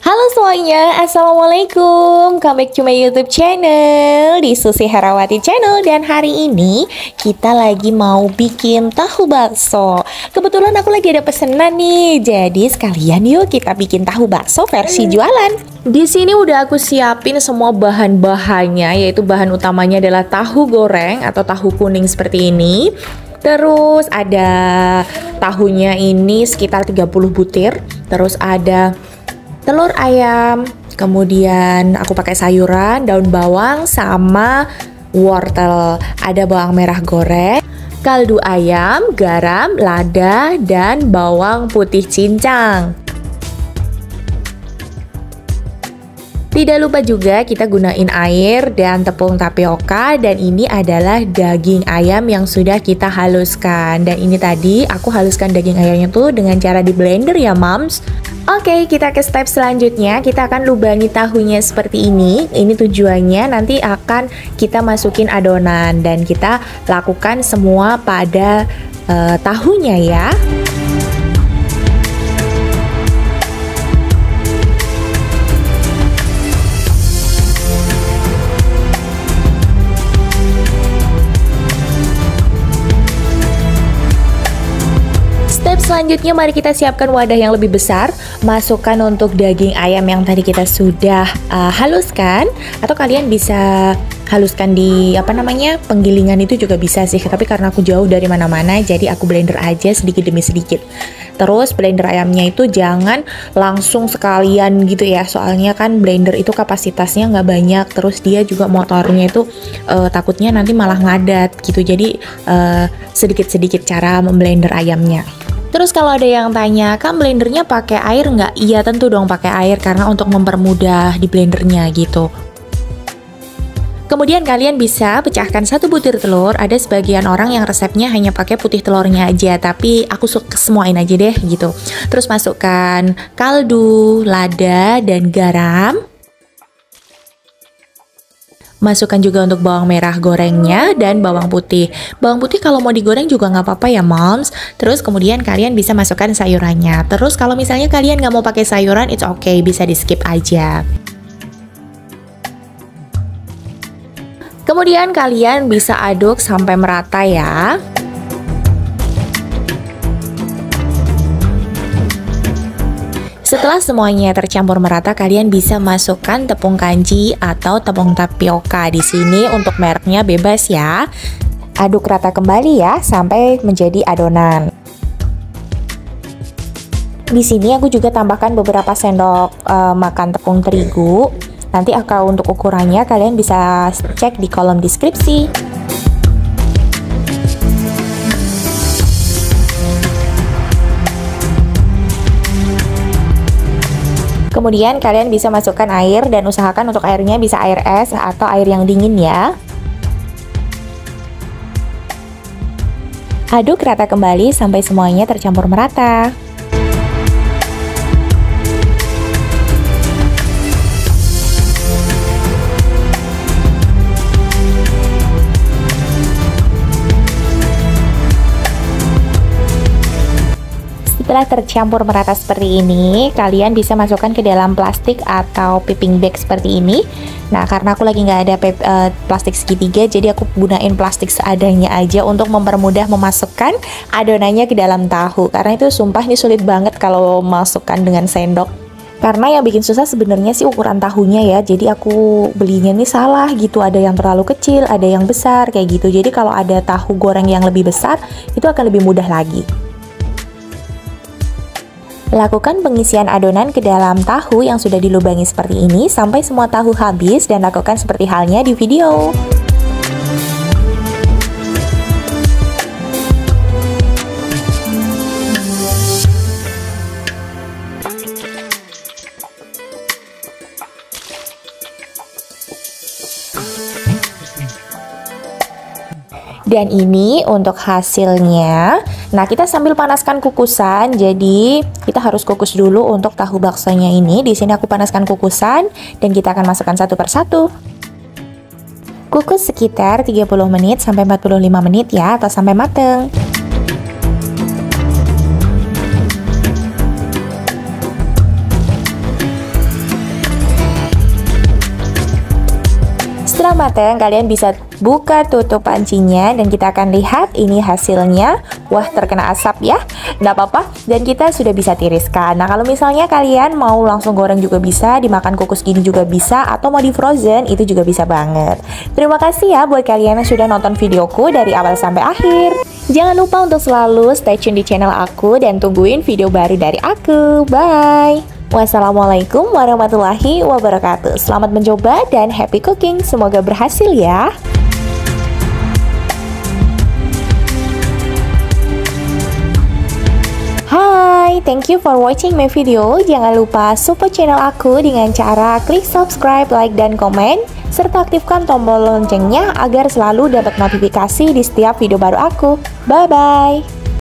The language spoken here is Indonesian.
Halo semuanya, Assalamualaikum. Come back to my YouTube channel, di Susi Herawati Channel. Dan hari ini kita lagi mau bikin tahu bakso. Kebetulan aku lagi ada pesanan nih, jadi sekalian yuk kita bikin tahu bakso versi jualan. Di sini udah aku siapin semua bahan-bahannya, yaitu bahan utamanya adalah tahu goreng atau tahu kuning seperti ini. Terus ada tahunya ini sekitar 30 butir. Terus ada telur ayam, kemudian aku pakai sayuran, daun bawang, sama wortel. Ada bawang merah goreng, kaldu ayam, garam, lada, dan bawang putih cincang. Tidak lupa juga kita gunain air dan tepung tapioka, dan ini adalah daging ayam yang sudah kita haluskan. Dan ini tadi aku haluskan daging ayamnya tuh dengan cara di blender ya moms. Oke, kita ke step selanjutnya. Kita akan lubangi tahunya seperti ini. Ini tujuannya nanti akan kita masukin adonan, dan kita lakukan semua pada tahunya ya. Selanjutnya mari kita siapkan wadah yang lebih besar. Masukkan untuk daging ayam yang tadi kita sudah haluskan, atau kalian bisa haluskan di penggilingan itu juga bisa sih, tapi karena aku jauh dari mana-mana jadi aku blender aja sedikit demi sedikit. Terus blender ayamnya itu jangan langsung sekalian gitu ya, soalnya kan blender itu kapasitasnya nggak banyak, terus dia juga motornya itu takutnya nanti malah ngadat gitu. Jadi sedikit-sedikit cara memblender ayamnya. Terus kalau ada yang tanya, kan blendernya pakai air nggak? Iya tentu dong pakai air, karena untuk mempermudah di blendernya gitu. Kemudian kalian bisa pecahkan 1 butir telur. Ada sebagian orang yang resepnya hanya pakai putih telurnya aja, tapi aku suka semuain aja deh gitu. Terus masukkan kaldu, lada, dan garam. Masukkan juga untuk bawang merah gorengnya dan bawang putih. Bawang putih kalau mau digoreng juga nggak apa-apa ya moms. Terus kemudian kalian bisa masukkan sayurannya. Terus kalau misalnya kalian nggak mau pakai sayuran, it's okay, bisa di skip aja. Kemudian kalian bisa aduk sampai merata ya. Setelah semuanya tercampur merata, kalian bisa masukkan tepung kanji atau tepung tapioka. Di sini untuk mereknya bebas ya. Aduk rata kembali ya sampai menjadi adonan. Di sini aku juga tambahkan beberapa sendok makan tepung terigu. Nanti untuk ukurannya kalian bisa cek di kolom deskripsi. Kemudian kalian bisa masukkan air, dan usahakan untuk airnya bisa air es atau air yang dingin ya. Aduk rata kembali sampai semuanya tercampur merata. Setelah tercampur merata seperti ini, kalian bisa masukkan ke dalam plastik atau piping bag seperti ini. Nah, karena aku lagi nggak ada plastik segitiga, jadi aku gunain plastik seadanya aja untuk mempermudah memasukkan adonannya ke dalam tahu. Karena itu sumpah ini sulit banget kalau masukkan dengan sendok. Karena yang bikin susah sebenarnya sih ukuran tahunya ya. Jadi aku belinya nih salah gitu, ada yang terlalu kecil, ada yang besar kayak gitu. Jadi kalau ada tahu goreng yang lebih besar, itu akan lebih mudah lagi. Lakukan pengisian adonan ke dalam tahu yang sudah dilubangi seperti ini sampai semua tahu habis, dan lakukan seperti halnya di video. Dan ini untuk hasilnya. Nah, kita sambil panaskan kukusan, jadi kita harus kukus dulu untuk tahu baksonya ini. Di sini aku panaskan kukusan, dan kita akan masukkan satu persatu. Kukus sekitar 30 menit sampai 45 menit ya, atau sampai mateng. Setelah matang, kalian bisa buka tutup pancinya dan kita akan lihat ini hasilnya. Wah, terkena asap ya. Nggak apa-apa, dan kita sudah bisa tiriskan. Nah, kalau misalnya kalian mau langsung goreng juga bisa, dimakan kukus gini juga bisa, atau mau di frozen itu juga bisa banget. Terima kasih ya buat kalian yang sudah nonton videoku dari awal sampai akhir. Jangan lupa untuk selalu stay tune di channel aku dan tungguin video baru dari aku. Bye! Wassalamualaikum warahmatullahi wabarakatuh. Selamat mencoba dan happy cooking. Semoga berhasil ya. Hai, thank you for watching my video. Jangan lupa support channel aku dengan cara klik subscribe, like, dan komen, serta aktifkan tombol loncengnya agar selalu dapat notifikasi di setiap video baru aku. Bye-bye.